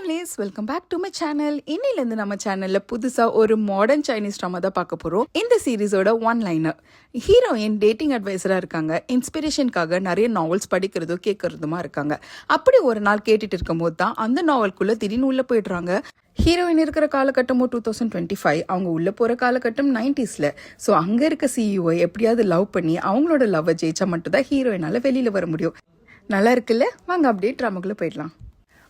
Families, welcome back to my channel. இன்னிலேருந்து நம்ம சேனலில் புதுசாக ஒரு மாடர்ன் சைனீஸ் ட்ராமா தான் பார்க்க போகிறோம். இந்த சீரீஸோட ஒன் லைனர் ஹீரோயின் டேட்டிங் அட்வைஸராக இருக்காங்க. இன்ஸ்பிரேஷனுக்காக நிறைய நாவல்ஸ் படிக்கிறதும் கேட்கறதுமா இருக்காங்க. அப்படி ஒரு நாள் கேட்டுட்டு இருக்கும்போது தான் அந்த நாவல்குள்ளே திடீர்னு உள்ளே போயிடுறாங்க. ஹீரோயின் இருக்கிற காலகட்டமும் 2025, அவங்க உள்ளே போகிற காலகட்டம் 90s. ஸோ அங்கே இருக்க சிஇஓ எப்படியாவது லவ் பண்ணி அவங்களோட லவ்வை ஜெயிச்சா மட்டும்தான் ஹீரோயினால் வெளியில் வர முடியும். நல்லா இருக்குல்ல? வாங்க அப்படியே ட்ராமாக்குள்ளே போயிடலாம்.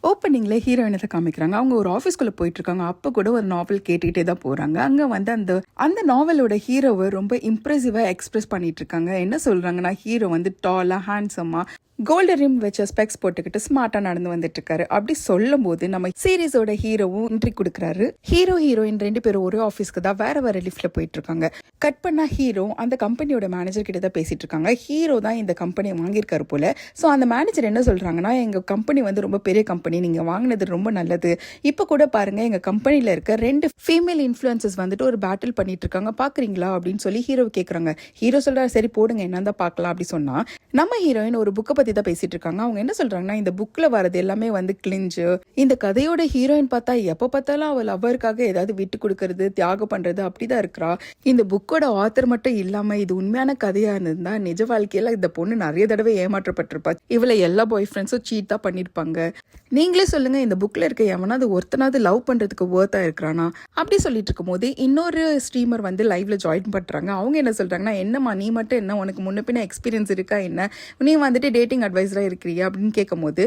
ஓப்பனிங்கில் ஹீரோயினத்தை காமிக்கிறாங்க. அவங்க ஒரு ஆஃபீஸ்குள்ளே போயிட்டுருக்காங்க. அப்போ கூட ஒரு நாவல் கேட்டுக்கிட்டே தான் போகிறாங்க. அங்கே வந்து அந்த நாவலோட ஹீரோவை ரொம்ப இம்ப்ரெசிவாக எக்ஸ்பிரஸ் பண்ணிட்டு இருக்காங்க. என்ன சொல்கிறாங்கன்னா, ஹீரோ வந்து டாலாக ஹேண்ட்ஸமாக கோல்டன் ரிம் வச்ச ஸ்பெக்ஸ் போட்டுக்கிட்டு ஸ்மார்ட்டாக நடந்து வந்துட்டு இருக்காரு. அப்படி சொல்லும் போது நம்ம சீரீஸோட ஹீரோவும் என்ட்ரி கொடுக்குறாரு. ஹீரோயின் 2 பேரும் ஒரே ஆஃபீஸ்க்கு தான் வேற வேற லிஃப்ட்ல போயிட்டு இருக்காங்க. கட் பண்ணா ஹீரோ அந்த கம்பெனியோட மேனேஜர் கிட்ட தான் பேசிட்டு இருக்காங்க. ஹீரோ தான் இந்த கம்பெனியை வாங்கியிருக்காரு போல. ஸோ அந்த மேனேஜர் என்ன சொல்றாங்கன்னா, எங்க கம்பெனி வந்து ரொம்ப பெரிய கம்பெனி, நீங்க வாங்கினது ரொம்ப நல்லது. இப்போ கூட பாருங்க, எங்க கம்பெனில இருக்க 2 ஃபீமேல் இன்ஃபுளுசர்ஸ் வந்துட்டு ஒரு பேட்டில் பண்ணிட்டு இருக்காங்க, பாக்குறீங்களா அப்படின்னு சொல்லி ஹீரோ கேட்குறாங்க. ஹீரோ சொல்றாரு, சரி போடுங்க, என்னதான் பார்க்கலாம் அப்படி சொன்னா நம்ம ஹீரோயின் ஒரு புக்கை பத்தி தான் பேசிட்டு இருக்காங்க. அவங்க என்ன சொல்றாங்கன்னா, இந்த புக்ல வரது எல்லாமே வந்து கிளிஞ்சு. இந்த கதையோட ஹீரோயின் பார்த்தா எப்ப பார்த்தாலும் அவள் லவ்வருக்காக ஏதாவது விட்டு கொடுக்கறது, தியாகம் பண்றது அப்படிதான் இருக்கிறா. இந்த புக்கோட ஆத்தர் மட்டும் இல்லாம இது உண்மையான கதையா இருந்திருந்தா நிஜ வாழ்க்கையில இந்த பொண்ணு நிறைய தடவை ஏமாற்றப்பட்டிருப்பா. இவளை எல்லா பாய் ஃப்ரெண்ட்ஸும் சீட்டா பண்ணிருப்பாங்க. நீங்களே சொல்லுங்க, இந்த புக்ல இருக்க எவனாவது ஒருத்தனாவது லவ் பண்றதுக்கு ஒர்த்தா இருக்கிறானா அப்படி சொல்லிட்டு இருக்கும் போது இன்னொரு ஸ்ட்ரீமர் வந்து லைவ்ல ஜாயின் பண்றாங்க. அவங்க என்ன சொல்றாங்கன்னா, என்னம்மா நீ மட்டும் என்ன, உனக்கு முன்ன பின்ன எக்ஸ்பீரியன்ஸ் இருக்கா என்ன, நீ வந்துட்டு டேட்டிங் அட்வைஸரா இருக்கிறியா அப்படின்னு கேட்கும் போது,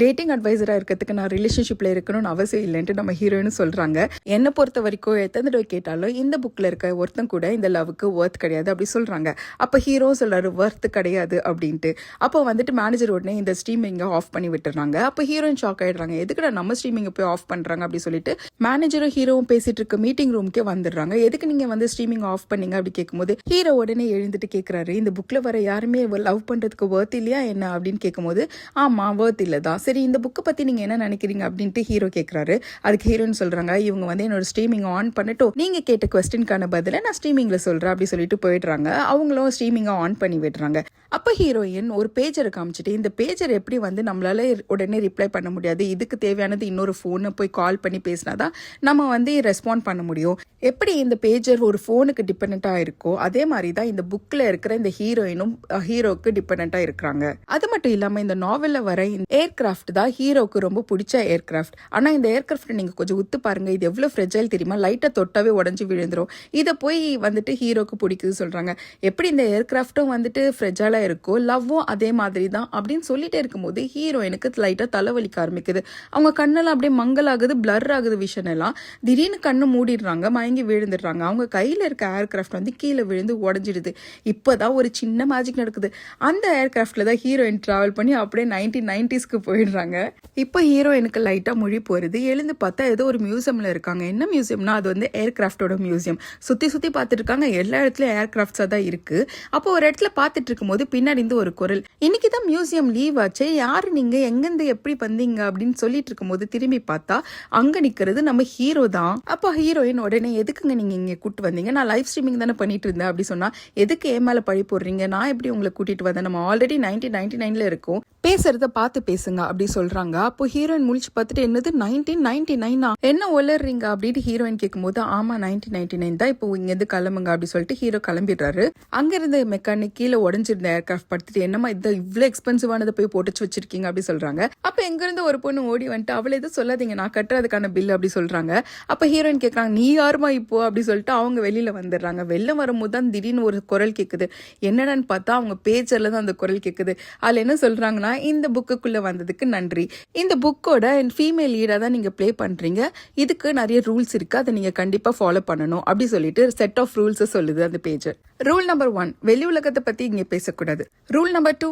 டேட்டிங் அட்வைசராக இருக்கிறதுக்கு நான் ரிலேஷன்ஷிப்பில் இருக்கணும்னு அவசியம் இல்லைன்ட்டு நம்ம ஹீரோயின்னு சொல்கிறாங்க. என்னை பொறுத்த வரைக்கும் எத்தனை தடவை கேட்டாலும் இந்த புக்கில் இருக்க ஒருத்தன் கூட இந்த லவ்வுக்கு ஒர்த் கிடையாது அப்படி சொல்கிறாங்க. அப்போ ஹீரோ சொல்கிறாரு ஒர்த் கிடையாது அப்படின்ட்டு. அப்போ வந்துட்டு மேனேஜர் உடனே இந்த ஸ்ட்ரீமிங்கை ஆஃப் பண்ணி விட்டுறாங்க. அப்போ ஹீரோயின் ஷாக் ஆகிடுறாங்க, எதுக்குடா நம்ம ஸ்ட்ரீமிங்கை போய் ஆஃப் பண்ணுறாங்க அப்படி சொல்லிட்டு மேனேஜரும் ஹீரோவும் பேசிட்டு இருக்க மீட்டிங் ரூம்க்கே வந்துடுறாங்க. எதுக்கு நீங்கள் வந்து ஸ்ட்ரீமிங் ஆஃப் பண்ணீங்க அப்படி கேட்கும்போது ஹீரோ உடனே எழுந்துட்டு கேட்குறாரு, இந்த புக்கில் வர யாருமே லவ் பண்ணுறதுக்கு ஒர்த் இல்லையா என்ன அப்படின்னு கேட்கும்போது, ஆமாம் ஒர்த் இல்லை தான். சரி, இந்த புக்கை பற்றி நீங்கள் என்ன நினைக்கிறீங்க அப்படின்ட்டு ஹீரோ கேட்குறாரு. அதுக்கு ஹீரோன்னு சொல்கிறாங்க, இவங்க வந்து என்னோட ஸ்ட்ரீமிங் ஆன் பண்ணட்டும், நீங்கள் கேட்ட கொஸ்டினுக்கான பதிலை நான் ஸ்ட்ரீமிங்கில் சொல்கிறேன் அப்படி சொல்லிட்டு போயிடுறாங்க. அவங்களும் ஸ்ட்ரீமிங்கை ஆன் பண்ணி விடுறாங்க. அப்போ ஹீரோயின் ஒரு பேஜரை காமிச்சிட்டு, இந்த பேஜர் எப்படி வந்து நம்மளால உடனே ரிப்ளை பண்ண முடியாது, இதுக்கு தேவையானது இன்னொரு ஃபோனை போய் கால் பண்ணி பேசினாதான் நம்ம வந்து ரெஸ்பாண்ட் பண்ண முடியும். எப்படி இந்த பேஜர் ஒரு ஃபோனுக்கு டிபெண்ட்டாக இருக்கோ அதே மாதிரி தான் இந்த புக்கில் இருக்கிற இந்த ஹீரோயினும் ஹீரோக்கு டிபெண்ட்டாக இருக்கிறாங்க. அது மட்டும் இல்லாமல் இந்த நாவலில் வர ஏர்கிராஃப்ட் தான் ஹீரோக்கு ரொம்ப பிடிச்ச ஏர்கிராஃப்ட். ஆனால் இந்த ஏர்கிராஃப்ட் நீங்கள் கொஞ்சம் உத்து பாருங்க, இது எவ்வளோ ஃப்ரெஜைல் தெரியுமா, லைட்டாக தொட்டாவே உடஞ்சி விழுந்துரும். இதை போய் வந்துட்டு ஹீரோக்கு பிடிக்குது சொல்கிறாங்க. எப்படி இந்த ஏர்கிராஃப்டும் வந்துட்டு ஃப்ரெஜைலாக இருக்கோ லவ்வும் அதே மாதிரி தான் அப்படின்னு சொல்லிட்டே இருக்கும்போது ஹீரோயினுக்கு லைட்டாக தலைவலிக்க ஆரம்பிக்குது. அவங்க கண்ணெல்லாம் அப்படியே மங்கலாகுது, பிளர் ஆகுது விஷன் எல்லாம். திடீர்னு கண்ணு மூடிடுறாங்க, மயங்கி விழுந்துடுறாங்க. அவங்க கையில் இருக்க ஏர்கிராஃப்ட் வந்து கீழே விழுந்து உடஞ்சிடுது. இப்போதான் ஒரு சின்ன மேஜிக் நடக்குது. அந்த ஏர்கிராஃப்டில் தான் ஹீரோயின் ட்ராவல் பண்ணி அப்படியே 1990s போயிடுறாங்க. இப்போ ஹீரோயினுக்கு லைட்டாக மொழி போகிறது. எழுந்து பார்த்தா ஏதோ ஒரு மியூசியமில் இருக்காங்க. என்ன மியூசியம்னா அது வந்து ஏர்கிராஃப்டோட மியூசியம். சுற்றி பார்த்துட்டு இருக்காங்க, எல்லா இடத்துலையும் ஏர்கிராஃப்ட்ஸாக தான் இருக்குது. அப்போ ஒரு இடத்துல பார்த்துட்டு இருக்கும்போது பின்னாடி இருந்து ஒரு குரல், இன்னைக்கு தான் மியூசியம் லீவ் ஆச்சு, யார் நீங்கள், எங்கேருந்து எப்படி வந்தீங்க அப்படின்னு சொல்லிட்டு இருக்கும்போது திரும்பி பார்த்தா அங்கே நிற்கிறது நம்ம ஹீரோ தான். அப்போ ஹீரோயின் உடனே, எதுக்குங்க நீங்கள் இங்கே கூப்பிட்டு வந்தீங்க, நான் லைவ் ஸ்ட்ரீமிங் தானே பண்ணிட்டு இருந்தேன் அப்படி சொன்னால், எதுக்கு ஏன் மேலே பழி போடுறீங்க, நான் எப்படி உங்களை கூட்டிகிட்டு வந்தேன், நம்ம ஆல்ரெடி 1999 இருக்கோம், பேசுறத பார்த்து பேசுங்க அப்படி சொல்றாங்க. அப்போ ஹீரோயின் முழிச்சு பார்த்துட்டு, என்னது 1999 என்ன உளறீங்க அப்படின்னு ஹீரோயின் கேட்கும்போது, ஆமா 1999 தான், இப்போ இங்கேருந்து கிளம்புங்க அப்படி சொல்லிட்டு ஹீரோ கிளம்பிடுறாரு. அங்கிருந்து மெக்கானிக் கீழே உடஞ்சிருந்த ஏர்கிராஃப்ட் படுத்துட்டு, என்னமா இது இவ்வளோ எக்ஸ்பென்சிவானதை போய் போட்டு வச்சிருக்கீங்க அப்படி சொல்றாங்க. அப்போ எங்கிருந்து ஒரு பொண்ணு ஓடி வந்துட்டு, அவளை எதுவும் சொல்லாதீங்க, நான் கட்டுறதுக்கான பில் அப்படி சொல்றாங்க. அப்போ ஹீரோயின் கேட்கறாங்க, நீ யாருமா இப்போ அப்படி சொல்லிட்டு அவங்க வெளியில வந்துடுறாங்க. வெளில வரும்போது தான் திடீர்னு ஒரு குரல் கேட்குது. என்னடான்னு பார்த்தா அவங்க பேஜர்ல தான் அந்த குரல் கேட்குது. அதுல என்ன சொல்றாங்கன்னா, இந்த புக்குக்குள்ள வந்ததுக்கு நன்றி, இந்த புக்கோட ஃபீமேல் லீடா தான் நீங்க ப்ளே பண்றீங்க, இதுக்கு நிறைய ரூல்ஸ் இருக்கு, அதை நீங்க கண்டிப்பா ஃபாலோ பண்ணணும் அப்படி சொல்லிட்டு செட் ஆஃப் ரூல்ஸ் சொல்லுது அந்த பேஜ். ரூல் நம்பர் 1, வெளி உலகத்தை பத்தி இங்க பேசக்கூடாது. ரூல் நம்பர் 2,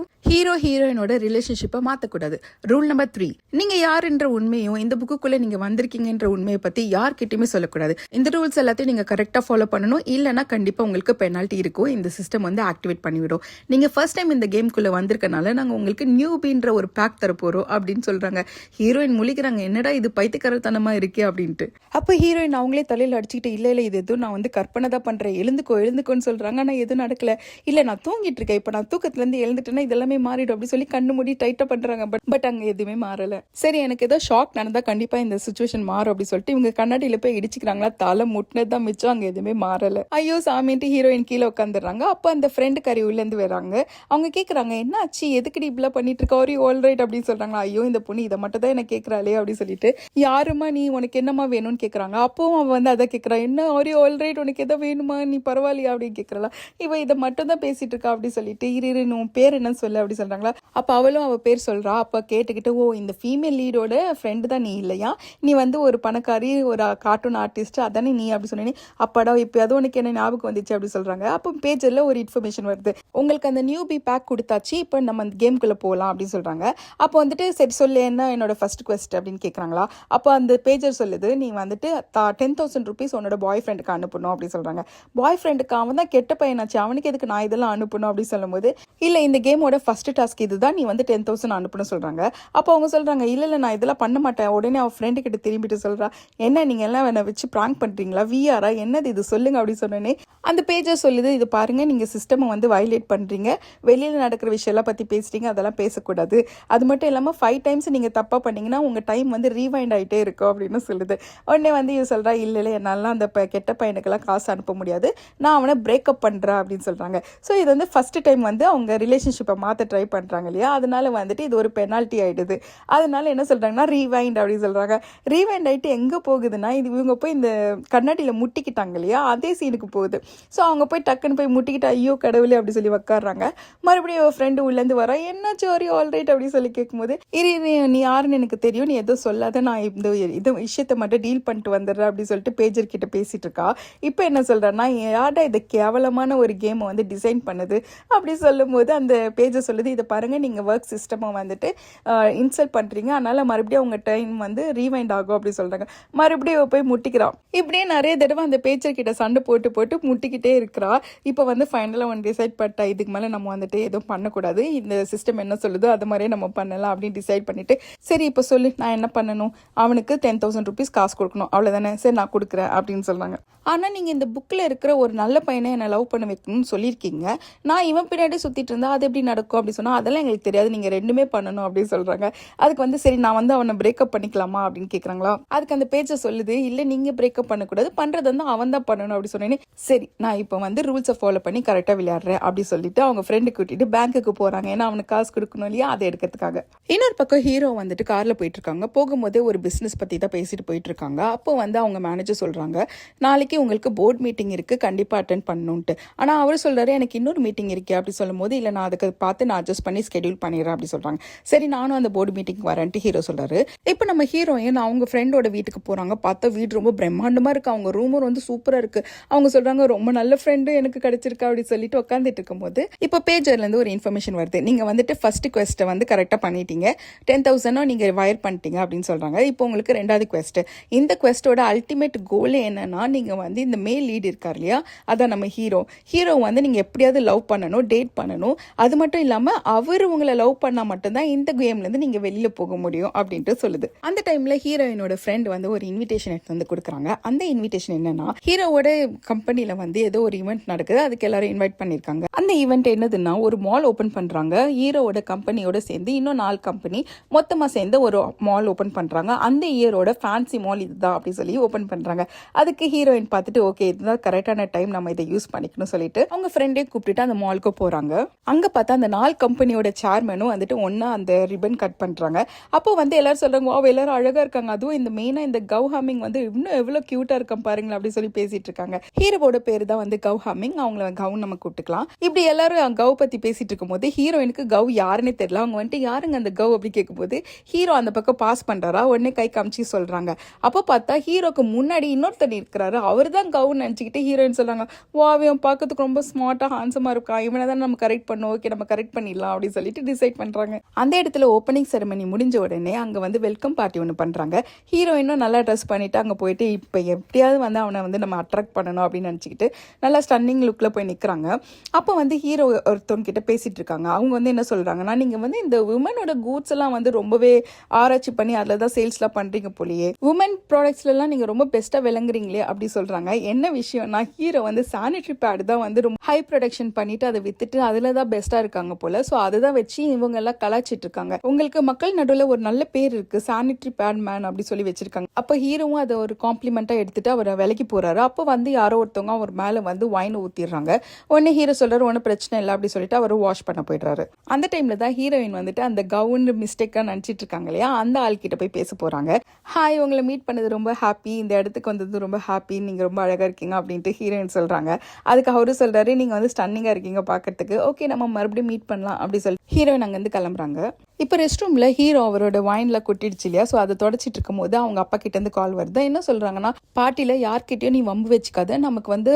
ஹீரோயினோட ரிலேஷன்ஷிப்பை மாத்தக்கூடாது. ரூல் நம்பர் 3, நீங்க யாருன்ற உண்மையும் இந்த புக்குக்குள்ள நீங்க வந்திருக்கீங்கன்ற உண்மையை பத்தி யார்கிட்டயுமே சொல்லக்கூடாது. இந்த ரூல்ஸ் எல்லாத்தையும் நீங்க கரெக்டா ஃபாலோ பண்ணணும், இல்லைன்னா கண்டிப்பா உங்களுக்கு பெனால்ட்டி இருக்கும். இந்த சிஸ்டம் வந்து ஆக்டிவேட் பண்ணிவிடும். நீங்க ஃபர்ஸ்ட் டைம் இந்த கேம்குள்ள வந்திருக்கனால நாங்க உங்களுக்கு நியூ நியூபின்ற ஒரு பேக் தர போறோம் அப்படின்னு சொல்றாங்க. ஹீரோயின் முழிக்கிறாங்க, என்னடா இது பைத்தியக்காரத்தனமா இருக்கே அப்படின்ட்டு. அப்போ ஹீரோயின் அவங்களே தலையில அடிச்சுக்கிட்டு, இல்ல இல்ல இது எதுவும் நான் வந்து கற்பனை தான் பண்றேன், எழுந்துக்கோன்னு சொல்றாங்க. ஆனா எதுவும் நடக்கல. இல்ல நான் தூங்கிட்டு இருக்கேன், இப்ப நான் தூக்கத்துல இருந்து எழுந்துட்டேன்னா இதெல்லாமே மாறிடும் அப்படி சொல்லி கண்ணு மூடி டைட்டா பண்றாங்க. பட் அங்க எதுவுமே மாறல. சரி எனக்கு ஏதோ ஷாக் நடந்தா கண்டிப்பா இந்த சுச்சுவேஷன் மாறும் அப்படி சொல்லிட்டு இவங்க கண்ணாடியில போய் இடிச்சுக்கிறாங்களா, தலை முட்டினது தான் மிச்சம், அங்க எதுவுமே மாறல. ஐயோ சாமின்ட்டு ஹீரோயின் கீழே உட்காந்துடுறாங்க. அப்போ அந்த ஃப்ரெண்டு கறி உள்ள இருந்து வராங்க. அவங்க கேட்குறாங்க, என்ன ஆச்சு, எதுக்கடி இப்படிலாம் பண்ணிட்டு இருக்கா, ஒரு ஆல் ரைட் அப்படின்னு சொல்றாங்க. ஐயோ இந்த பொண்ணு இதை மட்டும் தான் எனக்கு கேட்கறாளே அப்படின்னு சொல்லிட்டு, யாருமா நீ, உனக்கு என்னமா வேணும்னு கேட்குறாங்க. அப்பவும் அவன் வந்து அதை கேட்குறான், என்ன ஒரு ஆல் ரைட், உனக்கு எதோ வேணுமா, நீ பரவாயில்லையா அப்படின்னு கேட்கறா. இவ இதை மட்டும் தான் பேசிட்டு இருக்கா அப்படி சொல்லிட்டு, இரு உன் பேர் என்னன்னு சொல்லு அப்படி சொல்றாங்களா. அப்போ அவளும் அவள் பேர் சொல்றா. அப்போ கேட்டுக்கிட்டு, ஓ இந்த ஃபீமேல் லீடோட ஃப்ரெண்டு தான் நீ இல்லையா, நீ வந்து ஒரு பணக்காரி, ஒரு கார்ட்டூன் ஆர்டிஸ்ட் அதானே நீ அப்படி சொன்னேன். அப்பாடா இப்போயாவது உனக்கு என்ன ஞாபகம் வந்துச்சு அப்படி சொல்றாங்க. அப்போ பேஜில் ஒரு இன்ஃபர்மேஷன் வருது, உங்களுக்கு அந்த நியூபி பேக் கொடுத்தாச்சு, இப்போ நம்ம அந்த கேம்குள்ளே போகலாம் அப்படின்னு சொல்றாங்க. அப்போ வந்துட்டு சரி சொல்லு என்ன என்னோட ஃபர்ஸ்ட் குவெஸ்ட் அப்படின்னு கேட்குறாங்களா. அப்போ அந்த பேஜர் சொல்லுது, நீ வந்துட்டு 10,000 rupees உன்னோட பாய் ஃப்ரெண்டுக்கு அனுப்பணும் அப்படின்னு சொல்றாங்க. பாய் ஃப்ரெண்டுக்கு அவன் தான் கெட்ட பையனாச்சு, அவனுக்கு எதுக்கு நான் இதெல்லாம் அனுப்பணும் அப்படின்னு சொல்லும்போது, இல்லை இந்த கேமோட ஃபர்ஸ்ட் டாஸ்க் இதுதான், நீ வந்து 10,000 அனுப்பணும் சொல்றாங்க. அப்போ அவங்க சொல்றாங்க, இல்லை நான் இதெல்லாம் பண்ண மாட்டேன். உடனே அவன் ஃப்ரெண்டு கிட்ட திரும்பிட்டு சொல்றா, என்ன நீங்க எல்லாம் என்னை வச்சு ப்ராங்க் பண்றீங்களா, விஆரா என்னது இது சொல்லுங்க அப்படின்னு சொன்னோன்னே அந்த பேஜர் சொல்லுது, இது பாருங்க நீங்க சிஸ்டமை வந்து வயலேட் பண்றீங்க, வெளியில நடக்கிற விஷயம்லாம் பத்தி பேசுறீங்க, அதெல்லாம் பேசக்கூடாது. அது மட்டும் இல்லாமல் 5 times நீங்க தப்பா பண்ணீங்கன்னா உங்க டைம் வந்து ரீவைண்ட் ஆகிட்டே இருக்கும் அப்படின்னு சொல்லுது. உடனே வந்து இவ சொல்றா, இல்லை என்னால அந்த கெட்ட பையனுக்கெல்லாம் காசு அனுப்ப முடியாது, நான் அவனை பிரேக்கப் பண்றேன் அப்படின்னு சொல்றாங்க. ஸோ இது வந்து ஃபர்ஸ்ட் டைம் வந்து அவங்க ரிலேஷன்ஷிப்பை மாற்ற ட்ரை பண்றாங்க இல்லையா, அதனால வந்துட்டு இது ஒரு பெனால்ட்டி ஆயிடுது. அதனால என்ன சொல்றாங்கன்னா ரீவைண்ட் அப்படின்னு சொல்றாங்க. ரீவைண்ட் ஆகிட்டு எங்க போகுதுன்னா, இது இவங்க போய் இந்த கண்ணாடியில முட்டிக்கிட்டாங்க இல்லையா, அதே சீனுக்கு போகுது. ஸோ அவங்க போய் டக்குன்னு போய் முட்டிக்கிட்டு, ஐயோ கடவுளே அப்படி சொல்லி உட்காடுறாங்க. மறுபடியும் அவள் ஃப்ரெண்டு உள்ளேருந்து வரா, என்னாச்சு ஒரு ஆல் ரைட் அப்படின்னு சொல்லி கேட்கும்போது, இரு நீ யாருன்னு எனக்கு தெரியும், நீ எதுவும் சொல்லாத, நான் இந்த விஷயத்த மட்டும் டீல் பண்ணிட்டு வந்துடுறேன் அப்படின்னு சொல்லிட்டு பேஜர் கிட்ட பேசிட்டு இருக்கா. இப்போ என்ன சொல்றேன்னா, யார்டா இதை கேவலமான ஒரு கேமை வந்து டிசைன் பண்ணுது அப்படி சொல்லும் போது அந்த பேஜர் சொல்லுது, இதை பாருங்க நீங்க ஒர்க் சிஸ்டமை வந்துட்டு இன்சல்ட் பண்றீங்க, அதனால மறுபடியும் அவங்க டைம் வந்து ரீவைண்ட் ஆகும் அப்படி சொல்றாங்க. மறுபடியும் போய் முட்டிக்கிறான். இப்படியே நிறைய தடவை அந்த பேச்சர் கிட்ட சண்டை போட்டு முட்டிக்கிட்டே இருக்கிறா. இப்போ வந்து ஃபைனலாக ஒன் டிசைட் பண்ணிட்டா, இதுக்கு மேலே நம்ம வந்துட்டு எதுவும் பண்ணக்கூடாது, இந்த சிஸ்டம் என்ன சொல்லுதோ அது மாதிரியே நம்ம பண்ணலாம் அப்படின்னு டிசைட் பண்ணிட்டு, சரி இப்போ சொல்லு நான் என்ன பண்ணணும், அவனுக்கு 10,000 rupees காசு கொடுக்கணும் அவ்வளோதானே, சரி நான் கொடுக்குறேன் அப்படின்னு சொல்கிறாங்க. ஆனால் நீங்கள் இந்த புக்கில் இருக்கிற ஒரு நல்ல பையனை என்னை லவ் பண்ண வைக்கணும்னு சொல்லியிருக்கீங்க, நான் இவன் பின்னாடி சுற்றிட்டு இருந்தா அது எப்படி நடக்கும் அப்படி சொன்னால், அதெல்லாம் எங்களுக்கு தெரியாது, நீங்கள் ரெண்டுமே பண்ணணும் அப்படின்னு சொல்கிறாங்க. அதுக்கு வந்து சரி நான் வந்து அவனை பிரேக்கப் பண்ணிக்கலாமா அப்படின்னு கேட்குறாங்களா. அதுக்கு அந்த பேஜை சொல்லுது, இல்லை நீங்கள் பிரேக்கப் பண்ணக்கூடாது, பண்ணுறது வந்து அவன் தான் பண்ணணும் அப்படி சொன்னேன்னு, சரி நான் இப்போ வந்து ரூல்ஸை ஃபாலோ பண்ணி கரெக்டாக விளையாடுறேன் அப்படி சொல்லிட்டு அவங்க ஃப்ரெண்டு கூட்டிட்டு பேங்க்குக்கு போகிறாங்க. ஏன்னா அவனுக்கு காசு கொடுக்கணும் இல்லையா, அதை எடுக்கிறதுக்காக. இன்னொரு பக்கம் ஹீரோ வந்துட்டு காரில் போயிட்டு இருக்காங்க. போகும்போதே ஒரு பிஸ்னஸ் பற்றி தான் பேசிட்டு போயிட்டு இருக்காங்க. அப்போ வந்து அவங்க மேனேஜர் சொல்கிறாங்க, நாளைக்கு உங்களுக்கு போர்ட் மீட்டிங் இருக்குது, கண்டிப்பாக அட்டென்ட் பண்ணணுன்ட்டு. ஆனால் அவர் சொல்கிறாரு, எனக்கு இன்னொரு மீட்டிங் இருக்கே அப்படி சொல்லும் போது, இல்லை நான் அதுக்கு பார்த்து நான் அட்ஜஸ்ட் பண்ணி ஸ்கெடியூல் பண்ணிடுறேன் அப்படி சொல்கிறாங்க. சரி நானும் அந்த போர்டு மீட்டிங் வரேன்ட்டு ஹீரோ சொல்கிறாரு. இப்போ நம்ம ஹீரோயின் அவங்க ஃப்ரெண்டோட வீட்டுக்கு போகிறாங்க. பார்த்தா வீடு ரொம்ப பிரம்மாண்டமாக இருக்குது, அவங்க ரூமும் வந்து சூப்பராக இருக்குது. அவங்க சொல்கிறாங்க, ரொம்ப நல்ல ஃப்ரெண்டு எனக்கு கிடைச்சிருக்கா அப்படின்னு சொல்லிட்டு உட்காந்துட்டு இருக்கும்போது இப்போ பேஜர்லேருந்து ஒரு இன்ஃபர்மேஷன் வருது, நீங்கள் வந்துட்டு ஃபர்ஸ்ட் குவெஸ்ட்டை வந்து கரெக்டாக பண்ணிட்டீங்க, 10,000 நீங்கள் வயர் பண்ணிட்டீங்க அப்படின்னு சொல்கிறாங்க. இப்போ உங்களுக்கு ரெண்டாவது குவெஸ்ட். இந்த குவெஸ்ட்டோட அல்டிமேட் கோல் என்னன்னா, நீங்கள் வந்து இந்த மேல் லீடு இருக்கார் இல்லையா, அதான் நம்ம ஹீரோ வந்து நீங்கள் எப்படியாவது லவ் பண்ணணும், டேட் பண்ணணும். அது மட்டும் இல்லாமல் அவர் உங்களை லவ் பண்ணால் மட்டும்தான் இந்த கேம்லேருந்து நீங்கள் வெளியில் போக முடியும் அப்படின்ட்டு சொல்லுது. அந்த டைமில் ஹீரோயினோட ஃப்ரெண்ட் வந்து ஒரு இன்விடேஷன் எடுத்து வந்து கொடுக்குறாங்க. அந்த இன்விடேஷன் என்னன்னா, ஹீரோவோட கம்பெனியில் வந்து ஏதோ ஒரு ஈவெண்ட் நடக்குது, அதுக்கு எல்லாரும் இன்வைட் பண்ணியிருக்காங்க. அந்த ஈவெண்ட் என்னதுன்னா, ஒரு மால் ஓப்பன் பண்ணுறாங்க. ஹீரோவோட கம்பெனியோட சேர்ந்து இன்னும் 4 கம்பெனி மொத்தமாக சேர்ந்து ஒரு மால் ஓப்பன் பண்ணுறாங்க. அந்த இயரோட ஃபேன்சி மால் இதுதான் அப்படி சொல்லி ஓப்பன் பண்ணுறாங்க. அதுக்கு ஹீரோயின் பார்த்துட்டு, ஓகே இதுதான் கரெக்டான டைம், நம்ம இதை யூஸ் பண்ணிக்கணும் சொல்லிட்டு அவங்க ஃப்ரெண்டே கூப்பிட்டுட்டு அந்த மாலுக்கு போகிறாங்க. அங்கே பார்த்தா அந்த 4 கம்பெனியோட சேர்மனும் வந்துட்டு ஒன்றா அந்த ரிப்பன் கட் பண்ணுறாங்க. அப்போ வந்து எல்லாரும் சொல்கிறாங்க, ஓ எல்லாரும் அழகாக இருக்காங்க, அதுவும் இந்த மெயினாக இந்த கவ் ஹாமிங் வந்து இன்னும் எவ்வளோ க்யூட்டாக இருக்கான் பாருங்களா அப்படி சொல்லி பேசிட்டு இருக்காங்க. ஹீரோவோட பேர் தான் வந்து கவ் ஹாமிங், அவங்கள கவுன் நம்ம கூப்பிட்டுக்கலாம். இப்படி எல்லாரும் கவ் பற்றி பேசிட்டு இருக்கும்போது ஹீரோயினுக்கு கவ் யாருன்னே தெரியல. அவங்க வந்துட்டு யாருங்க அந்த கவ் அப்படி கேட்கும்போது ஹீரோ அந்த பக்கம் பாஸ் பண்ணுறாரா, உடனே கை காமிச்சு சொல்கிறாங்க. அப்போ பார்த்தா ஹீரோக்கு முன்னாடி இன்னொருத்தர் இருக்கிறாரு, அவர் தான் கவுன்னு நினச்சிக்கிட்டு ஹீரோயின் சொல்கிறாங்க, வா அவன் பார்க்கறதுக்கு ரொம்ப ஸ்மார்ட்டாக ஹான்சமாக இருக்கான், இவனை தான் நம்ம கரெக்ட் பண்ணோம், ஓகே நம்ம கரெக்ட் பண்ணிடலாம் அப்படின்னு சொல்லிட்டு டிசைட் பண்ணுறாங்க. அந்த இடத்துல ஓப்பனிங் செரமனி முடிஞ்ச உடனே அங்கே வந்து வெல்கம் பார்ட்டி ஒன்று பண்ணுறாங்க. ஹீரோயினும் நல்லா ட்ரெஸ் பண்ணிட்டு அங்கே போயிட்டு இப்போ எப்படியாவது வந்து அவனை வந்து நம்ம அட்ராக்ட் பண்ணணும் அப்படின்னு நினச்சிக்கிட்டு நல்லா ஸ்டன்னிங் லுக்கில் போய் நிற்கிறாங்க. அப்போ வந்து ஹீரோ ஒருத்தவங்க கிட்ட பேசிட்டு இருக்காங்க. அவங்க வந்து என்ன சொல்கிறாங்கன்னா, நீங்கள் வந்து இந்த உமனோட கூட்ஸ் எல்லாம் வந்து ரொம்பவே ஆராய்ச்சி பண்ணி அதில் தான் சேல்ஸ்லாம் பண்ணுறீங்க போலியே, உமன் ப்ராடக்ட்ஸ்லாம் நீங்கள் ரொம்ப பெஸ்ட்டாக விளங்குறீங்களே அப்படி சொல்கிறாங்க. என்ன விஷயம்னா ஹீரோ வந்து சானிட்டரி பேட் தான் வந்து ரொம்ப ஹை ப்ரொடக்ஷன் பண்ணிட்டு அதை வித்துட்டு அதில் தான் பெஸ்ட்டாக இருக்காங்க போல. ஸோ அதை தான் வச்சு இவங்க எல்லாம் கலாச்சிட்டு இருக்காங்க. உங்களுக்கு மக்கள் நடுவில் ஒரு நல்ல பேர் இருக்கு, சானிட்டரி பேட் மேன் அப்படி சொல்லி வச்சிருக்காங்க. அப்போ ஹீரோவும் அதை ஒரு காம்ப்ளிமெண்ட்டாக எடுத்துட்டு அவர் விலைக்கு போறாரு. அப்போ வந்து யாரோ ஒருத்தவங்க அவர் மேலே வந்து வைன் ஊற்றிடுறாங்க. உடனே ஹீரோ சொல்றாரு ஒன்றும் பிரச்சனை இல்லை அப்படி சொல்லிட்டு அவர் வாஷ் பண்ண போயிடுறாரு. அந்த டைம்ல தான் ஹீரோயின் வந்துட்டு அந்த கவுன் மிஸ்டேக்காக நினச்சிட்டு இருக்காங்க இல்லையா, அந்த ஆள் கிட்ட போய் பேச போறாங்க. ஹாய், உங்களை மீட் பண்ணது ரொம்ப ஹாப்பி, இந்த இடத்துக்கு வந்தது ரொம்ப ஹாப்பி, நீங்க ரொம்ப அழகா இருக்கீங்க அப்படின்ட்டு ஹீரோயின் சொல்றாங்க. அதுக்கு அவரு சொல்றாரு நீங்க வந்து ஸ்டன்னிங்கா இருக்கீங்க பாக்கிறதுக்கு, ஓகே நம்ம மறுபடியும் மீட் பண்ணலாம் அப்படி சொல்லி ஹீரோயின் அங்கேருந்து கிளம்புறாங்க. இப்போ ரெஸ்ட் ரூம்ல ஹீரோ அவரோட வைன்ல கொட்டிடுச்சு இல்லையா, ஸோ அதை தொடச்சிட்டு இருக்கும் போது அவங்க அப்பா கிட்ட இருந்து கால் வருது. என்ன சொல்றாங்கன்னா, பார்ட்டியில யார்கிட்டயும் நீ வம்பு வச்சுக்காத, நமக்கு வந்து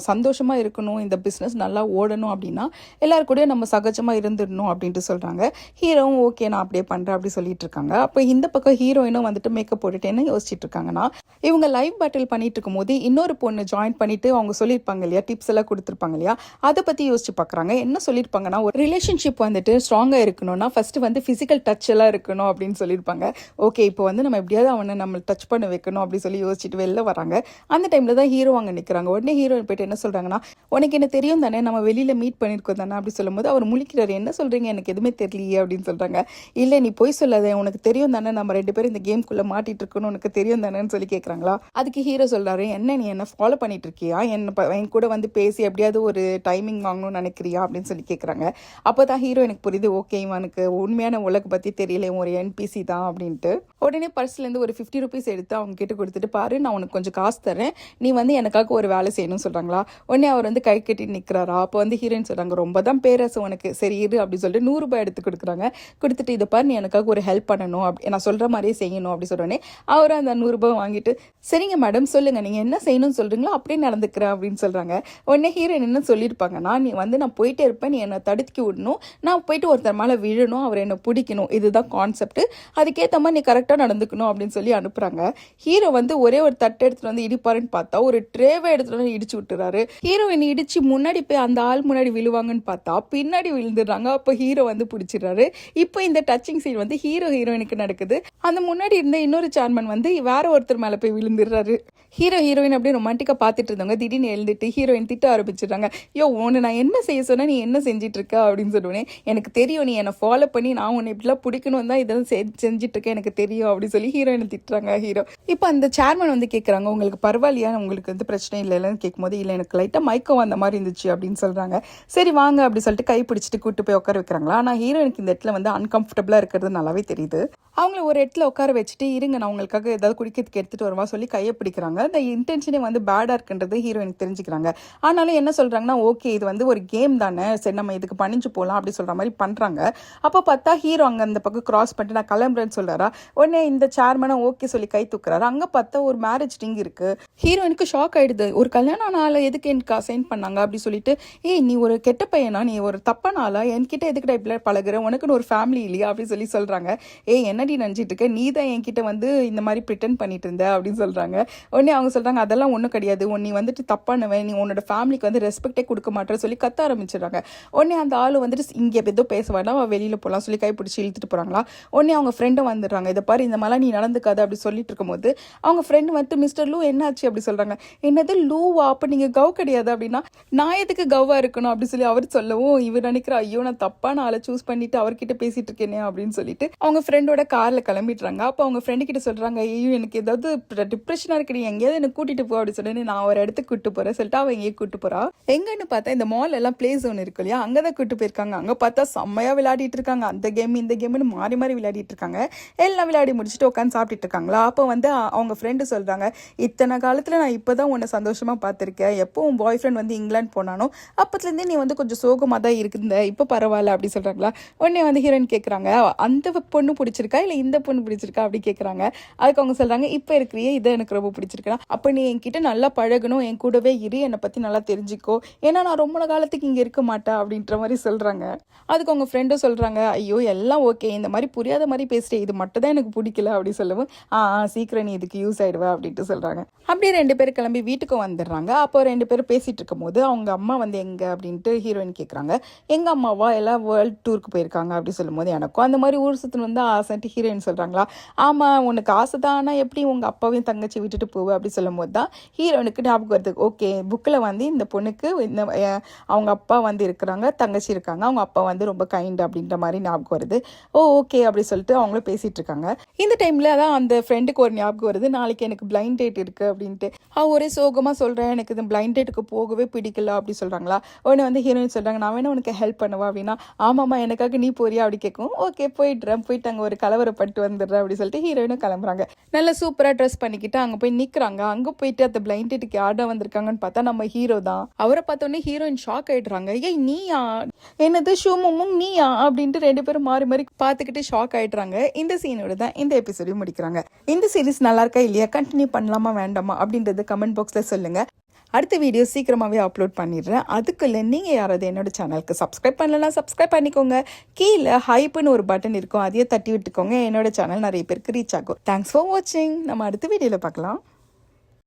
சந்தோஷமா இருக்கணும், இந்த பிசினஸ் நல்லா ஓடணும் அப்படின்னா எல்லாரு கூடயும் நம்ம சகஜமா இருந்துடணும் அப்படின்ட்டு சொல்றாங்க. ஹீரோவும் ஓகே நான் அப்படியே பண்றேன் அப்படி சொல்லிட்டு இருக்காங்க. அப்போ இந்த பக்கம் ஹீரோயினும் வந்துட்டு மேக்கப் போட்டுட்டு என்ன யோசிச்சுட்டு இருக்காங்கன்னா, இவங்க லைவ் பேட்டில் பண்ணிட்டு இருக்கும் போது இன்னொரு பொண்ணு ஜாயின் பண்ணிட்டு அவங்க சொல்லியிருப்பாங்க இல்லையா, டிப்ஸ் எல்லாம் கொடுத்துருப்பாங்க இல்லையா, அதை பத்தி யோசிச்சு பாக்குறாங்க. என்ன சொல்லியிருப்பாங்கன்னா, ஒரு ரிலேஷன்ஷிப் வந்துட்டு ஸ்ட்ராங்கா இருக்கணும்னா ஃபர்ஸ்ட் வந்து பிசிக்கல் டச் எல்லாம் இருக்கணும் அப்படின்னு சொல்லியிருப்பாங்க. ஓகே இப்போ வந்து நம்ம எப்படியாவது அவனை நம்ம டச் பண்ண வைக்கணும் அப்படி சொல்லி யோசிச்சுட்டு வெளில வராங்க. அந்த டைம்ல தான் ஹீரோ அங்கே நிற்கிறாங்க. உடனே ஹீரோயின் போயிட்டு என்ன சொல்றாங்கன்னா, உனக்கு என்ன தெரியும் தானே, நம்ம வெளியில மீட் பண்ணிருக்கோம் தானே அப்படி சொல்லும்போது அவர் முழிக்கிறாரு. என்ன சொல்றீங்க, எனக்கு எதுவுமே தெரியலையே அப்படின்னு சொல்றாங்க. இல்லை நீ போய் சொல்லாத, உனக்கு தெரியும் தானே நம்ம 2 பேரும் இந்த கேம்குள்ள மாட்டிட்டு இருக்கணும், உனக்கு தெரியும் தானேன்னு சொல்லி கேட்குறாங்களா. அதுக்கு ஹீரோ சொல்றாரு, என்ன நீ என்ன ஃபாலோ பண்ணிட்டு இருக்கியா, என் கூட வந்து பேசி எப்படியாவது ஒரு டைமிங் வாங்கணும்னு நினைக்கிறியா அப்படின்னு சொல்லி கேட்குறாங்க. அப்போதான் ஹீரோ எனக்கு புரியுது, ஓகே இவனுக்கு உண்மையான உலக பற்றி தெரியல, ஒரு என்பிசி தான் அப்படின்ட்டு. உடனே பர்ஸ்லேருந்து ஒரு 50 ருபீஸ் எடுத்து அவங்க கிட்ட கொடுத்துட்டு, பாரு நான் உனக்கு கொஞ்சம் காசு தரேன், நீ வந்து எனக்காக ஒரு வேலை செய்யணும்னு சொல்கிறாங்களா. உடனே அவர் வந்து கை கட்டி நிற்கிறாரா. அப்போ வந்து ஹீரோயின் சொல்கிறாங்க, ரொம்ப தான் பேராசை உனக்கு, சரி இரு அப்படின்னு சொல்லிட்டு 100 ரூபாய் எடுத்து கொடுக்குறாங்க. கொடுத்துட்டு இதை பாரு நீ எனக்காக ஒரு ஹெல்ப் பண்ணணும், அப்படி நான் சொல்கிற மாதிரியே செய்யணும் அப்படி சொல்கிறோன்னே அவரும் அந்த 100 ரூபாய் வாங்கிட்டு, சரிங்க மேடம் சொல்லுங்கள் நீங்கள் என்ன செய்யணும்னு சொல்கிறீங்களோ அப்படியே நடந்துக்கிறேன் அப்படின்னு சொல்கிறாங்க. உடனே ஹீரோயின் என்ன சொல்லியிருப்பாங்கன்னா, நீ வந்து நான் போயிட்டே இருப்பேன், நீ என்னை தடுக்கி விடணும், நான் போயிட்டு ஒருத்தர் மேலே விழணும், அவர் என்னை பிடிக்கணும், இதுதான் கான்செப்ட், அதுக்கேற்ற மாதிரி நீ கரெக்டாக நடந்துக்கணும் அப்படின்னு சொல்லி அனுப்புறாங்க. ஹீரோ வந்து ஒரே ஒரு தட்டு எடுத்துட்டு வந்து இடிப்பாருன்னு பார்த்தா ஒரு ட்ரேவை எடுத்துட்டு வந்து இடிச்சு விட்டுறாரு. ஹீரோயின் இடிச்சு முன்னாடி போய் அந்த ஆள் முன்னாடி விழுவாங்கன்னு பார்த்தா பின்னாடி விழுந்துடுறாங்க. அப்போ ஹீரோ வந்து பிடிச்சிடுறாரு. இப்போ இந்த டச்சிங் சீன் வந்து ஹீரோயினுக்கு நடக்குது. அந்த முன்னாடி இருந்த இன்னொரு சேர்மன் வந்து வேற ஒருத்தர் மேலே போய் விழுந்துடுறாரு. ஹீரோயின் அப்படியே ரொமான்டிக்கா பார்த்துட்டு இருந்தவங்க திடீர்னு எழுந்துட்டு ஹீரோயின் திட்ட ஆரம்பிச்சிடுறாங்க. யோ உன்னை நான் என்ன செய்ய சொன்னா நீ என்ன செஞ்சிட்டு இருக்க அப்படின்னு சொல்லுவேன். எனக்கு தெரியும் நீ என்னை ஃபாலோ பண்ணி நான் உன்னை இப்படிலாம் பிடிக்கணும் தான் இதெல்லாம் செஞ்சுட்டு இருக்கேன் எனக்கு தெரியும் அப்படின்னு சொல்லி ஹீரோயினை திட்டுறாங்க. ஹீரோ இப்போ அந்த சேர்மன் வந்து கேட்குறாங்க, உங்களுக்கு பரவாயில்லையா, உங்களுக்கு வந்து பிரச்சனை இல்லைன்னு கேட்கும்போது, இல்லை எனக்கு லைட்டாக மயக்கம் வந்த மாதிரி இருந்துச்சு அப்படின்னு சொல்கிறாங்க. சரி வாங்க அப்படி சொல்லிட்டு கை பிடிச்சிட்டு கூட்டு போய் உட்கார வைக்கிறாங்களா. ஆனால் ஹீரோயினுக்கு இந்த இடத்துல வந்து அன்கம்ஃபர்டபுளாக இருக்கிறது நல்லாவே தெரியுது. அவங்கள ஒரு இடத்துல உட்கார வச்சுட்டு, இருங்க நான் உங்களுக்காக ஏதாவது குடிக்கிறதுக்கு எடுத்துகிட்டு வருவா சொல்லி கையை பிடிக்கிறாங்க. அந்த இன்டென்ஷனே வந்து பேடாக இருக்குன்றது ஹீரோயினுக்கு தெரிஞ்சுக்கிறாங்க. ஆனாலும் என்ன சொல்கிறாங்கன்னா, ஓகே இது வந்து ஒரு கேம் தானே, சரி நம்ம இதுக்கு பணிஞ்சு போகலாம் அப்படி சொல்கிற மாதிரி பண்ணுறாங்க. அப்போ பார்த்தா ஹீரோ அங்கே அந்த பக்கம் கிராஸ் பண்ணிட்டு நான் கிளம்புறேன்னு சொல்கிறாரா. உடனே இந்த சேர்மனை ஓகே சொல்லி கை தூக்குறாரு. அங்கே பார்த்தா ஒரு மேரேஜ் ரிங் இருக்குது. ஹீரோயினுக்கு ஷாக் ஆகிடுது. ஒரு கல்யாணம் ஆனால எதுக்கு எனக்கு அசைன் பண்ணாங்க அப்படி சொல்லிட்டு, ஏய் நீ ஒரு கெட்ட பையனா, நீ ஒரு தப்பான ஆளா, என்கிட்ட எதுக்கு இப்படி பழகுற, உனக்குன்னு ஒரு ஃபேமிலி இல்லையா அப்படின்னு சொல்லி சொல்கிறாங்க. ஏய் என்னடி நினச்சிட்டு இருக்க, நீ தான் என்கிட்ட வந்து இந்த மாதிரி ப்ரிட்டன் பண்ணிட்டு இருந்த அப்படின்னு சொல்கிறாங்க. உடனே அவங்க சொல்கிறாங்க, அதெல்லாம் ஒன்றும் கிடையாது, நீ வந்துட்டு தப்பானவன், நீ உன்னோட ஃபேமிலிக்கு வந்து ரெஸ்பெக்டே கொடுக்க மாட்டேன்னு சொல்லி கத்த ஆரம்பிச்சிடுறாங்க. உடனே அந்த ஆள் வந்துட்டு இங்கே ஏதோ பேச வேண்டாம் வெளியில் போகலாம் சொல்லி கைப்பிடிச்சி இழுத்துட்டு போகிறாங்களா. உடனே அவங்க ஃப்ரெண்டும் வந்துடுறாங்க. இதை பாரு இந்த மாதிரிலாம் நீ நடந்துக்காது அப்படி சொல்லிட்டு இருக்கும்போது அவங்க ஃப்ரெண்டு வந்துட்டு, மிஸ்டர் லூ என்னாச்சு அப்படி சொல்கிறாங்க. என்னது லூவா, அப்போ நீங்கள் கவ் கிடையாது அப்படின்னா நான் எதுக்கு கவ்வா இருக்கணும் அப்படி சொல்லி அவர் சொல்லவும் இவர் நினைக்கிற, ஐயோ நான் தப்பான ஆளை சூஸ் பண்ணிட்டு அவர்கிட்ட பேசிட்டு இருக்கேனே அப்படின்னு சொல்லிட்டு அவங்க ஃப்ரெண்டோட காரில் கிளம்பிடுறாங்க. அப்போ அவங்க ஃப்ரெண்டு கிட்ட சொல்கிறாங்க, ஐயோ எனக்கு ஏதாவது டிப்ரெஷனாக இருக்கு, நீ எங்கேயாவது எனக்கு கூட்டிட்டு போ அப்படின்னு சொல்லி நான் ஒரு இடத்துக்கு கூட்டு போகிறேன் சொல்லிட்டு அவன் எங்கேயே கூட்டு போகிறா. எங்கன்னு பார்த்தா இந்த மால் எல்லாம் பிளே ஜோன் இருக்கு இல்லையா, அங்கே தான் கூட்டு போயிருக்காங்க. அங்கே பார்த்தா செம்மையாக விளையாடிட்டு இருக்காங்க, அந்த கேம் இந்த கேம்னு மாறி மாறி விளையாடிட்டு இருக்காங்க. எல்லாம் விளையாடி முடிச்சுட்டு உட்காந்து சாப்பிட்டுட்டு இருக்காங்களா. அப்போ வந்து அவங்க ஃப்ரெண்டு சொல்கிறாங்க, இத்தனை காலத்தில் நான் இப்போ தான் உன்னை சந்தோஷமாக பார்த்துருக்கேன், எப்போ உன் பாய் ஃப்ரெண்ட் வந்து இங்கிலாந்து போனானோ அப்போத்துலேருந்தே நீ வந்து கொஞ்சம் சோகமாக தான் இருக்குந்த, இப்போ பரவாயில்ல அப்படி சொல்கிறாங்களா. உடனே வந்து ஹீரோயின் கேட்குறாங்க, அந்த பொண்ணு பிடிச்சிருக்கா இல்லை இந்த பொண்ணு பிடிச்சிருக்கா அப்படி கேட்குறாங்க. அதுக்கு அவங்க சொல்கிறாங்க, இப்போ இருக்கிறியே இதை எனக்கு ரொம்ப பிடிச்சிருக்கா, அப்போ நீ என்கிட்ட நல்லா பழகணும், என் கூடவே இரு, என்னை பற்றி நல்லா தெரிஞ்சுக்கோ, ஏன்னா நான் ரொம்ப காலத்துக்கு இங்கே இருக்க மாட்டேன் அப்படின்ற மாதிரி சொல்கிறாங்க. அதுக்கு அவங்க ஃப்ரெண்டும் சொல்கிறாங்க, ஐயோ சொல்லவும் எல்லாம் ஓகே, இந்த மாதிரி புரியாத மாதிரி பேசிட்டேன், இது மட்டும் தான் எனக்கு பிடிக்கல அப்படி சொல்லவும் சீக்கிரம் நீ இதுக்கு யூஸ் ஆயிடுவா அப்படின்ட்டு சொல்கிறாங்க. அப்படியே 2 பேரும் கிளம்பி வீட்டுக்கு வந்துடுறாங்க. அப்போ 2 பேரும் பேசிகிட்டு இருக்கும் போது அவங்க அம்மா வந்து எங்கே அப்படின்ட்டு ஹீரோயின் கேட்குறாங்க. எங்கள் அம்மாவா எல்லாம் வேர்ல்டு டூருக்கு போயிருக்காங்க அப்படி சொல்லும் போது எனக்கும் அந்த மாதிரி ஊர் சுற்றணும் வந்து ஆசைன்ட்டு ஹீரோயின் சொல்கிறாங்களா. ஆமாம் உனக்கு ஆசை தான், ஆனால் எப்படி உங்கள் அப்பாவையும் தங்கச்சி விட்டுட்டு போவேன் அப்படி சொல்லும் போது தான் ஹீரோனுக்கு ஞாபகம் வருது. ஓகே புக்கில் வந்து இந்த பொண்ணுக்கு இந்த அவங்க அப்பா வந்து இருக்கிறாங்க, தங்கச்சி இருக்காங்க, அவங்க அப்பா வந்து ரொம்ப கைண்ட் அப்படின்ற மாதிரி ஞாபகம் வருது. ஓகே அப்படி சொல்லிட்டு அவங்களும் பேசிகிட்டு இருக்காங்க. இந்த டைமில் தான் அந்த ஃப்ரெண்டுக்கு ஒரு ஞாபகம் வருது, நாளைக்கு எனக்கு பிளைண்ட் டேட் இருக்குது அப்படின்ட்டு. ஒரே சோகமாக சொல்கிறேன், எனக்கு இந்த பிளைண்ட் டேட்டுக்கு போகவே பிடிக்கல அப்படி சொல்கிறாங்களா. உடனே வந்து ஹீரோயின் சொல்கிறாங்க, நான் வேணா உனக்கு ஹெல்ப் பண்ணுவா அப்படின்னா. ஆமாம்மா எனக்காக நீ போறியா அப்படி கேட்கும். ஓகே போயிட்டுறேன், போயிட்டு அங்கே ஒரு கலவரப்பட்டு வந்துடுறேன் அப்படி சொல்லிட்டு ஹீரோயினும் கிளம்புறாங்க. நல்லா சூப்பராக ட்ரெஸ் பண்ணிக்கிட்டு அங்கே போய் நிற்கிறாங்க. அங்கே போயிட்டு அந்த பிளைண்ட் டேட்டுக்கு யார்டா வந்திருக்காங்கன்னு பார்த்தா நம்ம ஹீரோ தான். அவரை பார்த்தோன்னே ஹீரோயின் ஷாக் ஆகிடுறாங்க. ஏய் நீயா, என்னது ஷூமும் நீயா அப்படின்ட்டு 2 பேரும் மாறி மாறி பார்த்துக்கிட்டு ஷாக் ஆகிடுறாங்க. இந்த சீனோட தான் இந்த எபிசோடையும் முடிக்கிறாங்க. இந்த சீரிஸ் நல்லா இருக்கா இல்லையா, கண்டினியூ பண்ணலாமா வேண்டாமா அப்படின்றது கமெண்ட் பாக்ஸில் சொல்லுங்கள். அடுத்த வீடியோ சீக்கிரமாகவே அப்லோட் பண்ணிடுறேன். அதுக்குள்ளே நீங்கள் யாராவது என்னோட சேனலுக்கு சப்ஸ்கிரைப் பண்ணலன்னா சப்ஸ்கிரைப் பண்ணிக்கோங்க. கீழே ஹைப்புன்னு ஒரு பட்டன் இருக்கும், அதையே தட்டி விட்டுக்கோங்க. என்னோட சேனல் நிறைய பேருக்கு ரீச் ஆகும். தேங்க்ஸ் ஃபார் வாட்சிங். நம்ம அடுத்த வீடியோவில் பார்க்கலாம்.